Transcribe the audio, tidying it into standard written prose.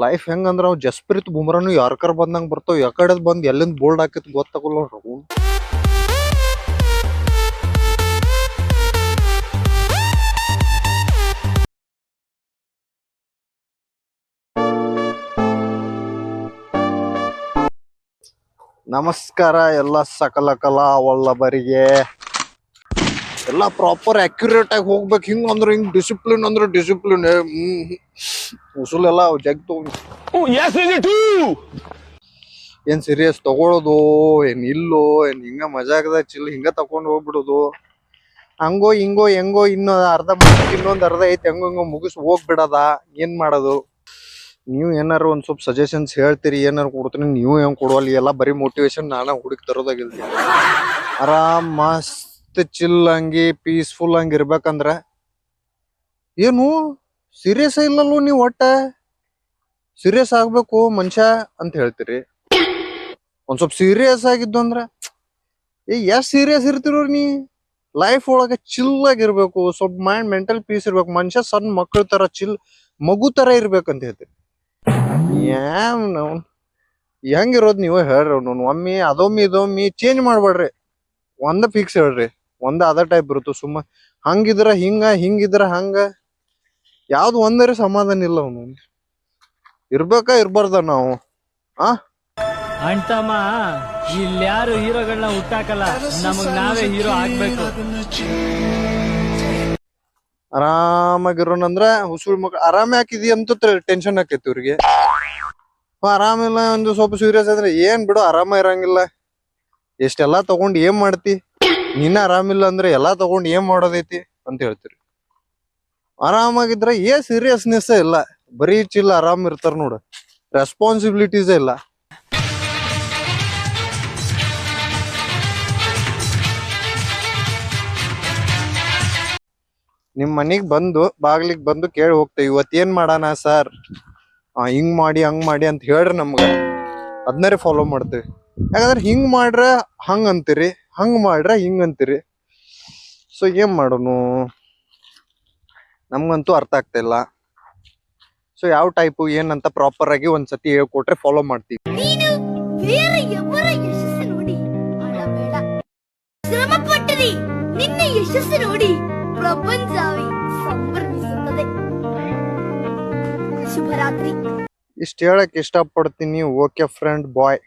Life ಹೆಂಗಂದ್ರ ಅವ್ Jasprit ಬುಮ್ರಾನು yorker ಬಂದಂಗ ಬರ್ತಾವ ಯಾಕಡೆ ಬಂದ್ ಎಲ್ಲಿಂದ ಬೋಲ್ಡ್ ಹಾಕಿತ್ ಗೊತ್ತಾಗಲ್ಲ ನೋಡ್ರಿ. ನಮಸ್ಕಾರ ಎಲ್ಲ ಸಕಲ ಕಲಾ ವಲ್ಲಭರಿಗೆ. ಎಲ್ಲ ಪ್ರಾಪರ್ ಅಕ್ಯುರೇಟ್ ಆಗಿ ಹೋಗ್ಬೇಕು. ಹಿಂಗ ಅಂದ್ರೆ ಹಿಂಗ್ ಡಿಸಿಪ್ಲಿನ್ ಅಂದ್ರೆ ಡಿಸಿಪ್ಲಿನ್. ಉಸುಲೆಲ್ಲ ಜಗ್ತು ಏನ್ ಸೀರಿಯಸ್ ತಗೊಳೋದು ಏನ್ ಇಲ್ಲೋ ಏನ್ ಹಿಂಗ ಮಜಾಗದ ಚಿಲ್ ಹಿಂಗ ತಕೊಂಡ್ ಹೋಗ್ಬಿಡೋದು. ಹಂಗೋ ಹಿಂಗೋ ಹೆಂಗೋ ಇನ್ನೊಂದ್ ಅರ್ಧ ಇನ್ನೊಂದ್ ಅರ್ಧ ಐತಿ ಹೆಂಗೋ ಹಿಂಗೋ ಮುಗಿಸ್ ಹೋಗ್ಬಿಡದ. ಏನ್ ಮಾಡೋದು? ನೀವು ಏನಾರು ಒಂದ್ ಸ್ವಲ್ಪ ಸಜೆಷನ್ಸ್ ಹೇಳ್ತೀರಿ, ಏನಾರು ಕೊಡ್ತೀನಿ. ನೀವು ಹೆಂಗ್ ಕೊಡುವಲ್ಲಿ ಎಲ್ಲ ಬರೀ ಮೋಟಿವೇಶನ್ ನಾನ ಹುಡುಕಿ ತರೋದಾಗಿಲ್ರಿ. ಆರಾಮ್ ಮಸ್ತ್ ಚಿಲ್ ಹಂಗಿ ಪೀಸ್ಫುಲ್ ಹಂಗ ಇರ್ಬೇಕಂದ್ರ ಏನು ಸೀರಿಯಸ್ ಇಲ್ಲಲ್ಲೋ ನೀವು. ಒಟ್ಟ ಸೀರಿಯಸ್ ಆಗ್ಬೇಕು ಮನುಷ್ಯ ಅಂತ ಹೇಳ್ತೀರಿ. ಒಂದ್ ಸ್ವಲ್ಪ ಸೀರಿಯಸ್ ಆಗಿದ್ದು ಅಂದ್ರ ಎಷ್ಟ್ ಸೀರಿಯಸ್ ಇರ್ತಿರೋ ನೀ. ಲೈಫ್ ಒಳಗ ಚಿಲ್ ಆಗಿರ್ಬೇಕು, ಸ್ವಲ್ಪ ಮೈಂಡ್ ಮೆಂಟಲ್ ಪೀಸ್ ಇರ್ಬೇಕು. ಮನುಷ್ಯ ಸಣ್ಣ ಮಕ್ಕಳ ತರ ಚಿಲ್ ಮಗು ತರ ಇರ್ಬೇಕಂತ ಹೇಳ್ತೀರಿ. ಹೆಂಗಿರೋದ್ ನೀವ ಹೇಳ್ರಿ. ಒಮ್ಮೆ ಅದೊಮ್ಮೆ ಇದೊಮ್ಮೆ ಚೇಂಜ್ ಮಾಡ್ಬೇಡ್ರಿ. ಒಂದ ಫಿಕ್ಸ್ ಹೇಳ್ರಿ. ಒಂದ ಅದ ಟೈಪ್ ಬರುತ್ತ. ಸುಮ್ಮ ಹಂಗಿದ್ರ ಹಿಂಗ ಹಿಂಗಿದ್ರ ಹಂಗ ಯಾವ್ದು ಒಂದರ ಸಮಾಧಾನ ಇಲ್ಲ. ಅವನು ಇರ್ಬೇಕಾ ಇರ್ಬಾರ್ದ ನಾವು ಅಣ್ತಮ್ಮ ಇಲ್ಯಾರು ಹೀರೋಗಳನ್ನ ಹುಟ್ಟಾಕಲ್ಲ, ನಮಗ್ ನಾವೇ ಹೀರೋ ಆಗ್ಬೇಕು. ಆರಾಮಾಗಿರೋಣಂದ್ರ ಹುಸುಳ್ ಮಕ್ಳು ಆರಾಮ ಹಾಕಿದಿ ಅಂತ ಟೆನ್ಷನ್ ಆಕೈತಿ ಇವ್ರಿಗೆ. ಆರಾಮಿಲ್ಲ ಒಂದು ಸ್ವಲ್ಪ ಸೀರಿಯಸ್ ಆದ್ರೆ ಏನ್ ಬಿಡು ಆರಾಮ ಇರಂಗಿಲ್ಲ. ಎಷ್ಟೆಲ್ಲಾ ತಗೊಂಡ್ ಏನ್ ಮಾಡ್ತಿ? ನಿನ್ನ ಆರಾಮಿಲ್ಲ ಅಂದ್ರೆ ಎಲ್ಲಾ ತಗೊಂಡ್ ಏನ್ ಮಾಡೋದೈತಿ ಅಂತ ಹೇಳ್ತೀರಿ. ಆರಾಮಾಗಿದ್ರ ಸೀರಿಯಸ್ನೆಸ್ ಇಲ್ಲ, ಬರೀ ಚಿಲ್ ಆರಾಮ್ ಇರ್ತಾರ ನೋಡ. ರೆಸ್ಪಾನ್ಸಿಬಿಲಿಟೀಸ್ ಇಲ್ಲ. ನಿಮ್ ಮನಿಗ್ ಬಂದು ಬಾಗ್ಲಿಗ್ ಬಂದು ಕೇಳಿ ಹೋಗ್ತೇವೆ, ಇವತ್ ಏನ್ ಮಾಡಾನ ಸರ್, ಹಿಂಗ್ ಮಾಡಿ ಹಂಗ್ ಮಾಡಿ ಅಂತ ಹೇಳ್ರಿ ನಮ್ಗ. ಅದ್ನಾರೇ ಫಾಲೋ ಮಾಡ್ತೇವಿ. ಯಾಕಂದ್ರೆ ಹಿಂಗ್ ಮಾಡ್ರ ಹಂಗ್ ಅಂತೀರಿ, ಹಂಗ್ ಮಾಡ್ರ ಹಿಂಗ್ ಅಂತೀರಿ. ಸೊ ಏನ್ ಮಾಡೋನು ನಮ್ಗಂತೂ ಅರ್ಥ ಆಗ್ತಾ ಇಲ್ಲ. ಸೊ ಯಾವ ಟೈಪು ಏನಂತ ಪ್ರಾಪರ್ ಆಗಿ ಒಂದ್ಸತಿ ಹೇಳ್ಕೊಟ್ರೆ ಫಾಲೋ ಮಾಡ್ತೀವಿ. ನಿನ್ನ ಯಶಸ್ಸು ನೋಡಿ ಪ್ರಪಂಚವೇ ಸಂಭ್ರಮಿಸುತ್ತದೆ. ಶುಭರಾತ್ರಿ. ಇಷ್ಟ ಹೇಳಕ್ ಇಷ್ಟ ಪಡ್ತೀನಿ. ಓಕೆ ಫ್ರೆಂಡ್ ಬಾಯ್.